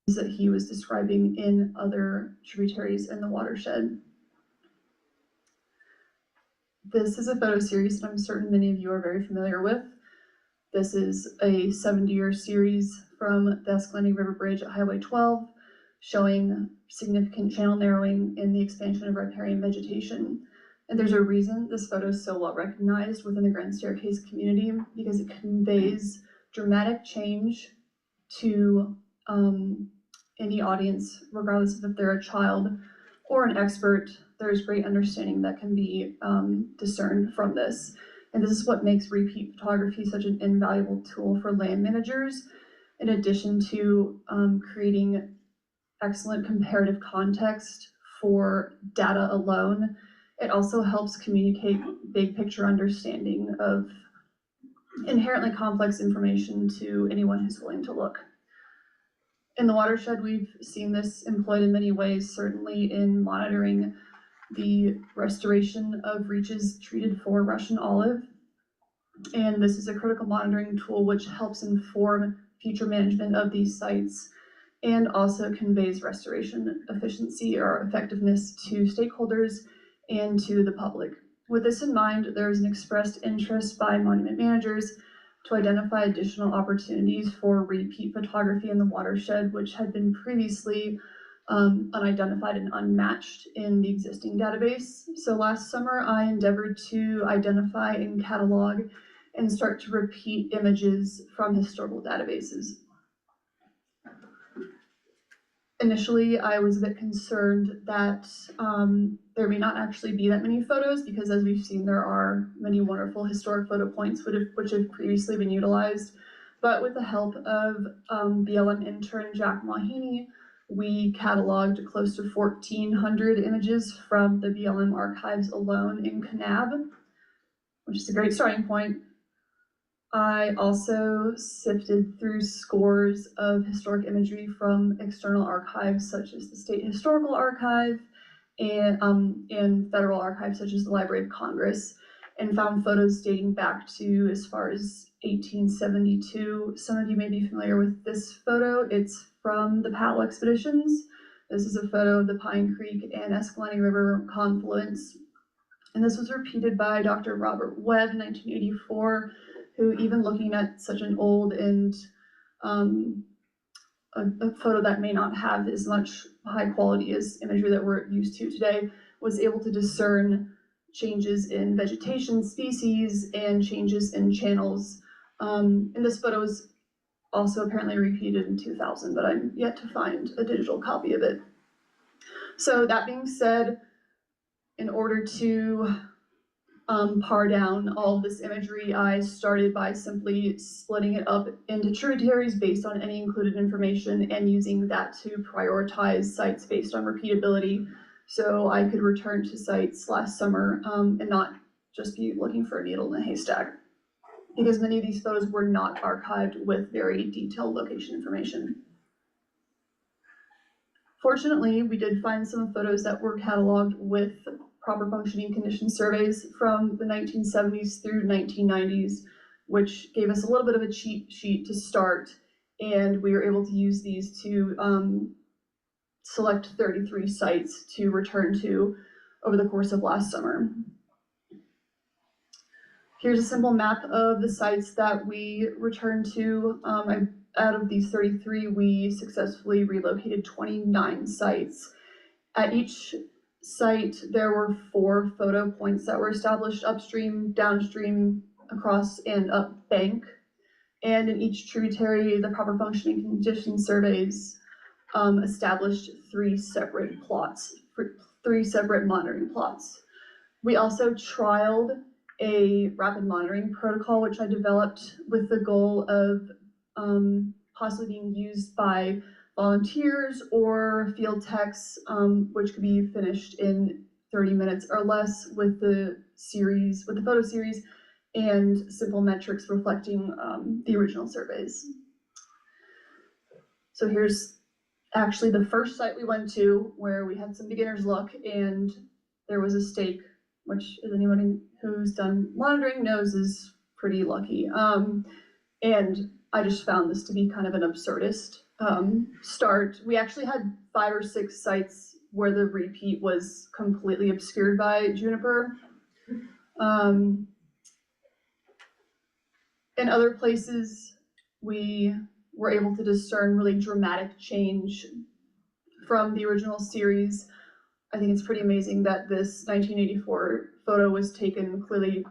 that he was describing in other tributaries in the watershed. This is a photo series that I'm certain many of you are very familiar with. This is a 70-year series from the Escalante River Bridge at Highway 12, showing significant channel narrowing in the expansion of riparian vegetation. And there's a reason this photo is so well recognized within the Grand Staircase community, because it conveys dramatic change to any audience, regardless of if they're a child or an expert. There's great understanding that can be discerned from this. And this is what makes repeat photography such an invaluable tool for land managers, in addition to creating excellent comparative context for data alone. It also helps communicate big picture understanding of inherently complex information to anyone who's willing to look. In the watershed, we've seen this employed in many ways, certainly in monitoring the restoration of reaches treated for Russian olive. And this is a critical monitoring tool which helps inform future management of these sites and also conveys restoration efficiency or effectiveness to stakeholders and to the public. With this in mind, there is an expressed interest by monument managers to identify additional opportunities for repeat photography in the watershed, which had been previously unidentified and unmatched in the existing database. So last summer, I endeavored to identify and catalog and start to repeat images from historical databases. Initially, I was a bit concerned that there may not actually be that many photos, because as we've seen, there are many wonderful historic photo points which have previously been utilized. But with the help of BLM intern Jack Mahini, we cataloged close to 1,400 images from the BLM archives alone in Kanab, which is a great starting point. I also sifted through scores of historic imagery from external archives such as the State Historical Archive and federal archives such as the Library of Congress, and found photos dating back to as far as 1872. Some of you may be familiar with this photo. It's from the Powell expeditions. This is a photo of the Pine Creek and Escalante River confluence. And this was repeated by Dr. Robert Webb in 1984, who, even looking at such an old and a photo that may not have as much high quality as imagery that we're used to today, was able to discern changes in vegetation species and changes in channels. And this photo was also apparently repeated in 2000, but I'm yet to find a digital copy of it. So that being said, in order to par down all of this imagery, I started by simply splitting it up into tributaries based on any included information and using that to prioritize sites based on repeatability, so I could return to sites last summer and not just be looking for a needle in a haystack, because many of these photos were not archived with very detailed location information. Fortunately, we did find some photos that were cataloged with proper functioning condition surveys from the 1970s through 1990s, which gave us a little bit of a cheat sheet to start, and we were able to use these to select 33 sites to return to over the course of last summer. Here's a simple map of the sites that we returned to. Out of these 33, we successfully relocated 29 sites. At each site, there were 4 photo points that were established upstream, downstream, across, and up bank. And in each tributary, the proper functioning condition surveys established 3 separate plots, 3 separate monitoring plots. We also trialed a rapid monitoring protocol, which I developed with the goal of possibly being used by volunteers or field techs, which could be finished in 30 minutes or less with the photo series and simple metrics reflecting the original surveys. So here's actually the first site we went to where we had some beginner's luck, and there was a stake, which, as anyone who's done monitoring knows, is pretty lucky. And I just found this to be kind of an absurdist start. We actually had 5 or 6 sites where the repeat was completely obscured by juniper. In other places, we were able to discern really dramatic change from the original series. I think it's pretty amazing that this 1984 photo was taken clearly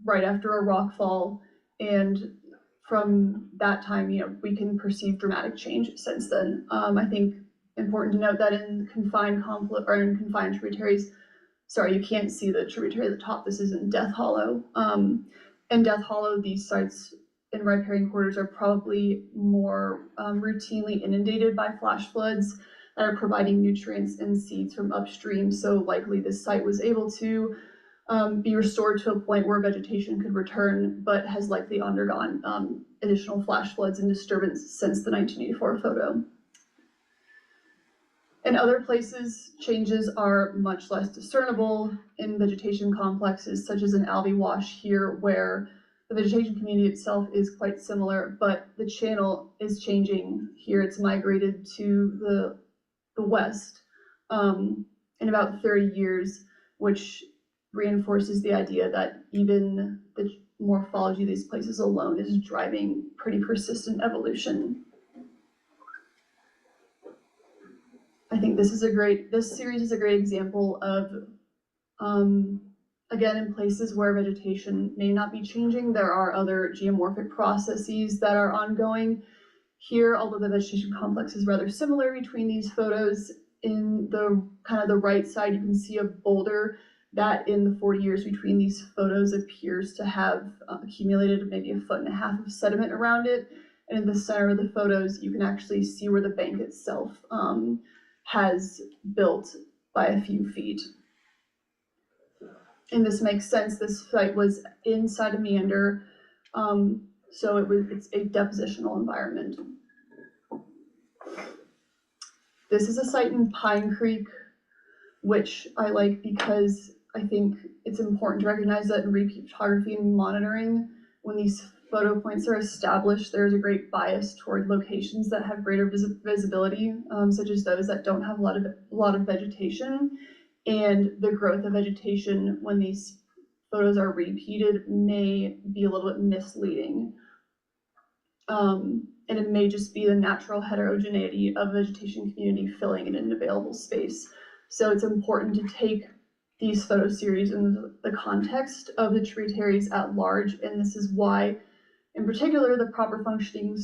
right after a rock fall, and from that time, we can perceive dramatic change since then. I think important to note that in confined tributaries, sorry, you can't see the tributary at the top. This is in Death Hollow. In Death Hollow, these sites in riparian corridors are probably more routinely inundated by flash floods that are providing nutrients and seeds from upstream. So likely this site was able to be restored to a point where vegetation could return, but has likely undergone additional flash floods and disturbance since the 1984 photo. In other places, changes are much less discernible in vegetation complexes, such as in Alvey Wash here, where the vegetation community itself is quite similar, but the channel is changing here. It's migrated to the west in about 30 years, which reinforces the idea that even the morphology of these places alone is driving pretty persistent evolution. I think this series is a great example of, again, in places where vegetation may not be changing, there are other geomorphic processes that are ongoing. Here, although the vegetation complex is rather similar between these photos, in the kind of the right side, you can see a boulder that in the 40 years between these photos appears to have accumulated maybe 1.5 feet of sediment around it. And in the center of the photos, you can actually see where the bank itself has built by a few feet. And this makes sense. This site was inside a meander, so it's a depositional environment. This is a site in Pine Creek, which I like because I think it's important to recognize that in repeat photography and monitoring, when these photo points are established, there's a great bias toward locations that have greater visibility, such as those that don't have a lot of vegetation. And the growth of vegetation when these photos are repeated may be a little bit misleading. And it may just be the natural heterogeneity of vegetation community filling in an available space. So it's important to take these photo series in the context of the tributaries at large, and this is why, in particular, the proper functioning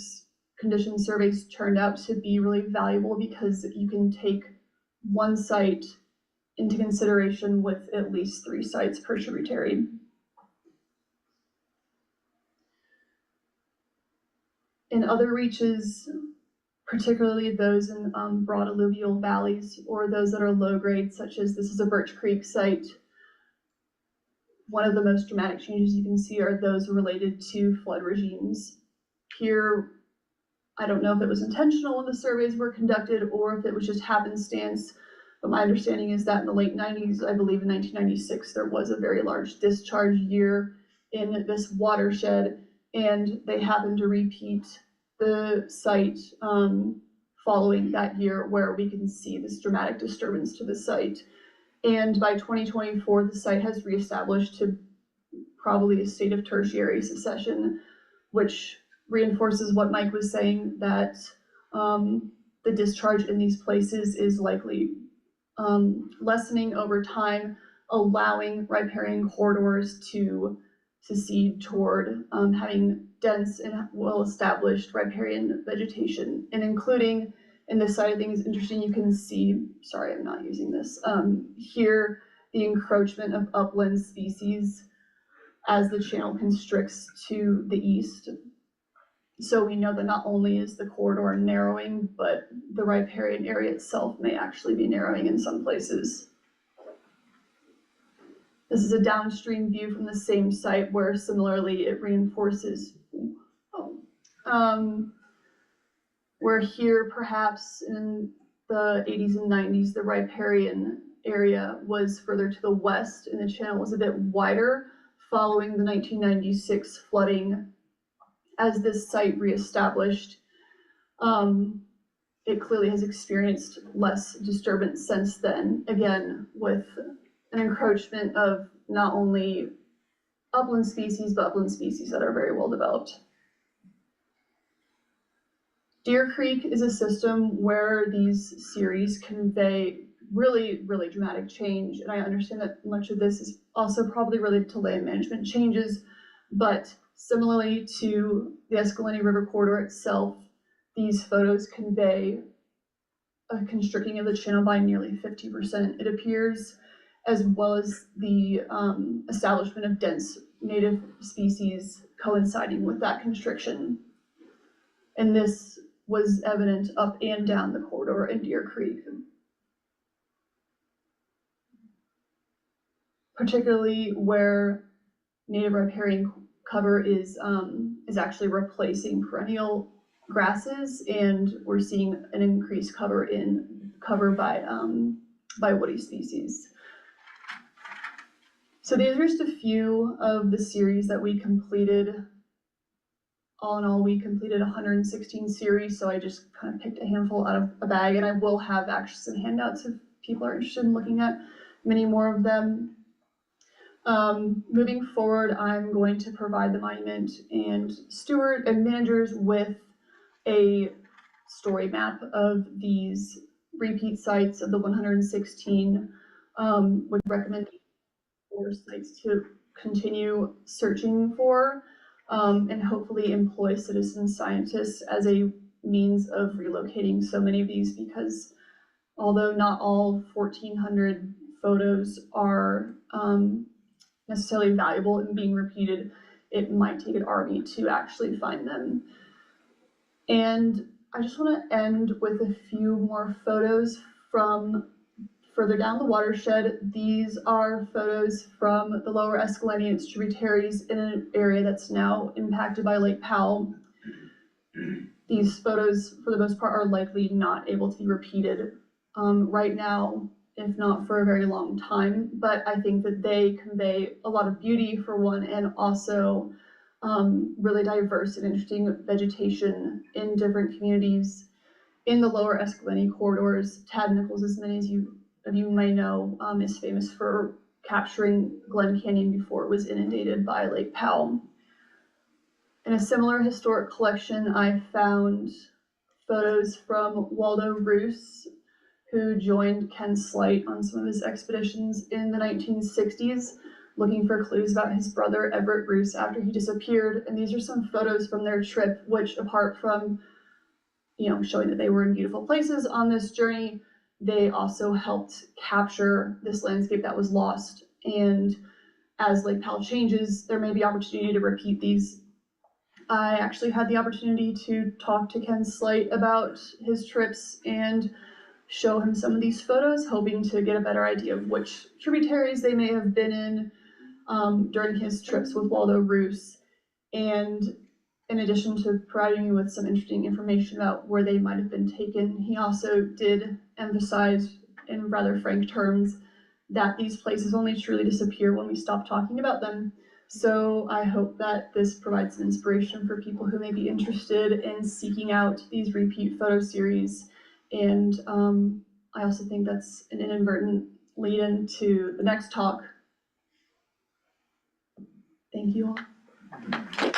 condition surveys turned out to be really valuable, because you can take one site into consideration with at least 3 sites per tributary. In other reaches, particularly those in broad alluvial valleys or those that are low grade, such as this is a Birch Creek site, one of the most dramatic changes you can see are those related to flood regimes. Here, I don't know if it was intentional when the surveys were conducted or if it was just happenstance, but my understanding is that in the late 90s, I believe in 1996, there was a very large discharge year in this watershed, and they happened to repeat the site following that year, where we can see this dramatic disturbance to the site. And by 2024, the site has reestablished to probably a state of tertiary succession, which reinforces what Mike was saying, that the discharge in these places is likely lessening over time, allowing riparian corridors to secede toward having dense and well-established riparian vegetation, and including in this side of things, interesting, you can see, sorry, I'm not using this, here, the encroachment of upland species as the channel constricts to the east. So we know that not only is the corridor narrowing, but the riparian area itself may actually be narrowing in some places. This is a downstream view from the same site where similarly it reinforces, where here perhaps in the 80s and 90s, the riparian area was further to the west and the channel was a bit wider following the 1996 flooding as this site reestablished, it clearly has experienced less disturbance since then, again, with an encroachment of not only upland species, but upland species that are very well developed. Deer Creek is a system where these series convey really, really dramatic change, and I understand that much of this is also probably related to land management changes, but similarly to the Escalante River corridor itself, these photos convey a constricting of the channel by nearly 50%, it appears, as well as the establishment of dense native species coinciding with that constriction. And this was evident up and down the corridor in Deer Creek. Particularly where native riparian cover is actually replacing perennial grasses, and we're seeing an increased cover by woody species. So these are just a few of the series that we completed. All in all, we completed 116 series, so I just kind of picked a handful out of a bag, and I will have actually some handouts if people are interested in looking at many more of them. Moving forward, I'm going to provide the monument and steward and managers with a story map of these repeat sites of the 116, with recommendations for sites to continue searching for, and hopefully employ citizen scientists as a means of relocating so many of these, because although not all 1,400 photos are necessarily valuable in being repeated, it might take an army to actually find them. And I just want to end with a few more photos from further down the watershed. These are photos from the lower Escalante and its tributaries in an area that's now impacted by Lake Powell. These photos, for the most part, are likely not able to be repeated right now, if not for a very long time, but I think that they convey a lot of beauty for one, and also really diverse and interesting vegetation in different communities in the lower Escalante corridors. Tad Nichols, as many of you may know, is famous for capturing Glen Canyon before it was inundated by Lake Powell. In a similar historic collection, I found photos from Waldo Roos, who joined Ken Slight on some of his expeditions in the 1960s, looking for clues about his brother Everett Roos after he disappeared. And these are some photos from their trip, which, apart from showing that they were in beautiful places on this journey, they also helped capture this landscape that was lost. And as Lake Powell changes, there may be opportunity to repeat these. I actually had the opportunity to talk to Ken Slight about his trips and show him some of these photos, hoping to get a better idea of which tributaries they may have been in during his trips with Waldo Roos. And in addition to providing me with some interesting information about where they might have been taken, he also did emphasize in rather frank terms that these places only truly disappear when we stop talking about them. So I hope that this provides an inspiration for people who may be interested in seeking out these repeat photo series. And I also think that's an inadvertent lead into the next talk. Thank you all.